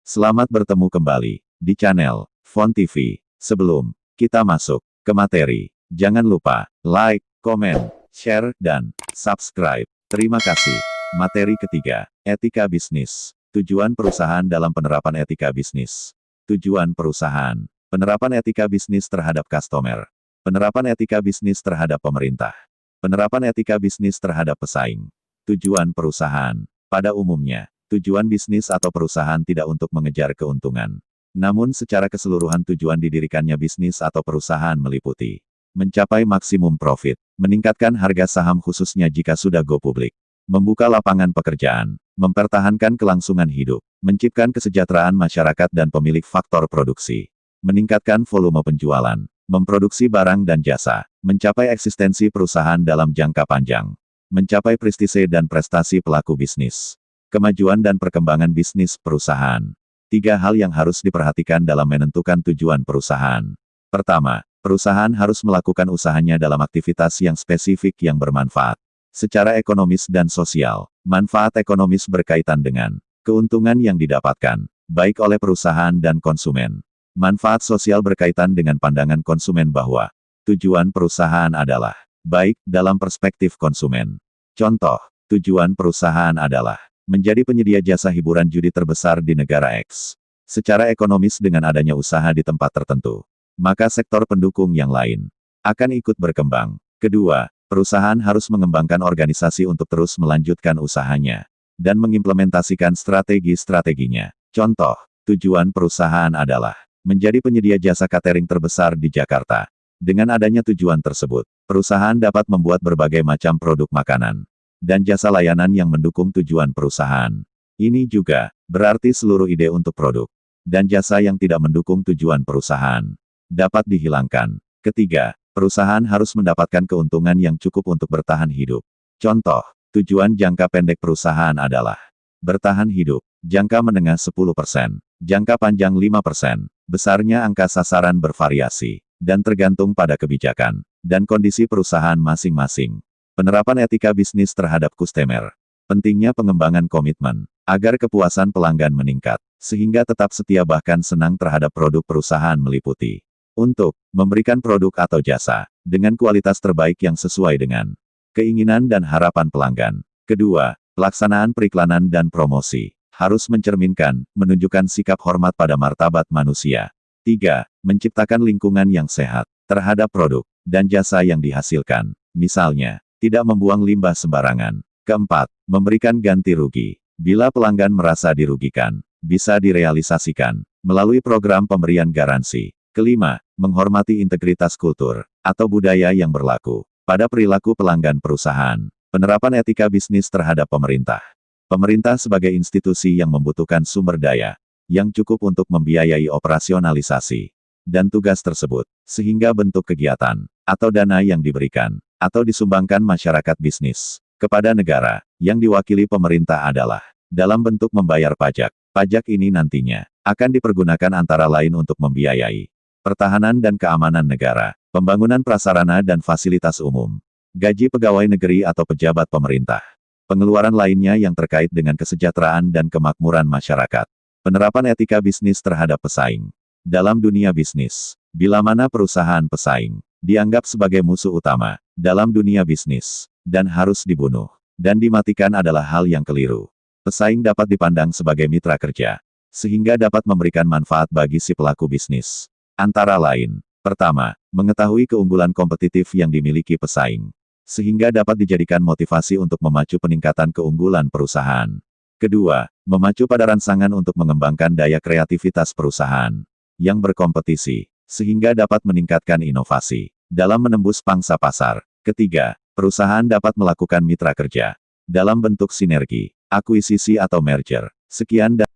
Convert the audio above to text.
Selamat bertemu kembali di channel Font TV. Sebelum kita masuk ke materi, jangan lupa like, komen, share, dan subscribe. Terima kasih. Materi ketiga, etika bisnis. Tujuan perusahaan dalam penerapan etika bisnis. Tujuan perusahaan, penerapan etika bisnis terhadap customer. Penerapan etika bisnis terhadap pemerintah. Penerapan etika bisnis terhadap pesaing. Tujuan perusahaan, pada umumnya, tujuan bisnis atau perusahaan tidak untuk mengejar keuntungan. Namun secara keseluruhan tujuan didirikannya bisnis atau perusahaan meliputi mencapai maksimum profit, meningkatkan harga saham khususnya jika sudah go publik, membuka lapangan pekerjaan, mempertahankan kelangsungan hidup, menciptakan kesejahteraan masyarakat dan pemilik faktor produksi, meningkatkan volume penjualan, memproduksi barang dan jasa, mencapai eksistensi perusahaan dalam jangka panjang, mencapai prestise dan prestasi pelaku bisnis. Kemajuan dan perkembangan bisnis perusahaan. 3 hal yang harus diperhatikan dalam menentukan tujuan perusahaan. Pertama, perusahaan harus melakukan usahanya dalam aktivitas yang spesifik yang bermanfaat. Secara ekonomis dan sosial, manfaat ekonomis berkaitan dengan keuntungan yang didapatkan, baik oleh perusahaan dan konsumen. Manfaat sosial berkaitan dengan pandangan konsumen bahwa tujuan perusahaan adalah baik dalam perspektif konsumen. Contoh, tujuan perusahaan adalah menjadi penyedia jasa hiburan judi terbesar di negara X. Secara ekonomis dengan adanya usaha di tempat tertentu, maka sektor pendukung yang lain akan ikut berkembang. Kedua, perusahaan harus mengembangkan organisasi untuk terus melanjutkan usahanya dan mengimplementasikan strategi-strateginya. Contoh, tujuan perusahaan adalah menjadi penyedia jasa catering terbesar di Jakarta. Dengan adanya tujuan tersebut, perusahaan dapat membuat berbagai macam produk makanan dan jasa layanan yang mendukung tujuan perusahaan. Ini juga berarti seluruh ide untuk produk dan jasa yang tidak mendukung tujuan perusahaan dapat dihilangkan. Ketiga, perusahaan harus mendapatkan keuntungan yang cukup untuk bertahan hidup. Contoh, tujuan jangka pendek perusahaan adalah bertahan hidup. Jangka menengah 10%, jangka panjang 5%. Besarnya angka sasaran bervariasi dan tergantung pada kebijakan dan kondisi perusahaan masing-masing. Penerapan etika bisnis terhadap customer. Pentingnya pengembangan komitmen, agar kepuasan pelanggan meningkat, sehingga tetap setia bahkan senang terhadap produk perusahaan meliputi. Untuk memberikan produk atau jasa, dengan kualitas terbaik yang sesuai dengan keinginan dan harapan pelanggan. Kedua, pelaksanaan periklanan dan promosi, harus mencerminkan, menunjukkan sikap hormat pada martabat manusia. 3. Menciptakan lingkungan yang sehat, terhadap produk, dan jasa yang dihasilkan. Misalnya, tidak membuang limbah sembarangan. Keempat, memberikan ganti rugi. Bila pelanggan merasa dirugikan, bisa direalisasikan melalui program pemberian garansi. Kelima, menghormati integritas kultur atau budaya yang berlaku pada perilaku pelanggan perusahaan. Penerapan etika bisnis terhadap pemerintah. Pemerintah sebagai institusi yang membutuhkan sumber daya yang cukup untuk membiayai operasionalisasi dan tugas tersebut, sehingga bentuk kegiatan atau dana yang diberikan atau disumbangkan masyarakat bisnis kepada negara yang diwakili pemerintah adalah dalam bentuk membayar pajak. Pajak ini nantinya akan dipergunakan antara lain untuk membiayai pertahanan dan keamanan negara, pembangunan prasarana dan fasilitas umum, gaji pegawai negeri atau pejabat pemerintah, pengeluaran lainnya yang terkait dengan kesejahteraan dan kemakmuran masyarakat. Penerapan etika bisnis terhadap pesaing. Dalam dunia bisnis, bila mana perusahaan pesaing dianggap sebagai musuh utama dalam dunia bisnis, dan harus dibunuh dan dimatikan adalah hal yang keliru. Pesaing dapat dipandang sebagai mitra kerja, sehingga dapat memberikan manfaat bagi si pelaku bisnis. Antara lain, pertama, mengetahui keunggulan kompetitif yang dimiliki pesaing, sehingga dapat dijadikan motivasi untuk memacu peningkatan keunggulan perusahaan. Kedua, memacu pada rangsangan untuk mengembangkan daya kreativitas perusahaan yang berkompetisi, sehingga dapat meningkatkan inovasi dalam menembus pangsa pasar. Ketiga, perusahaan dapat melakukan mitra kerja dalam bentuk sinergi, akuisisi atau merger. Sekian dan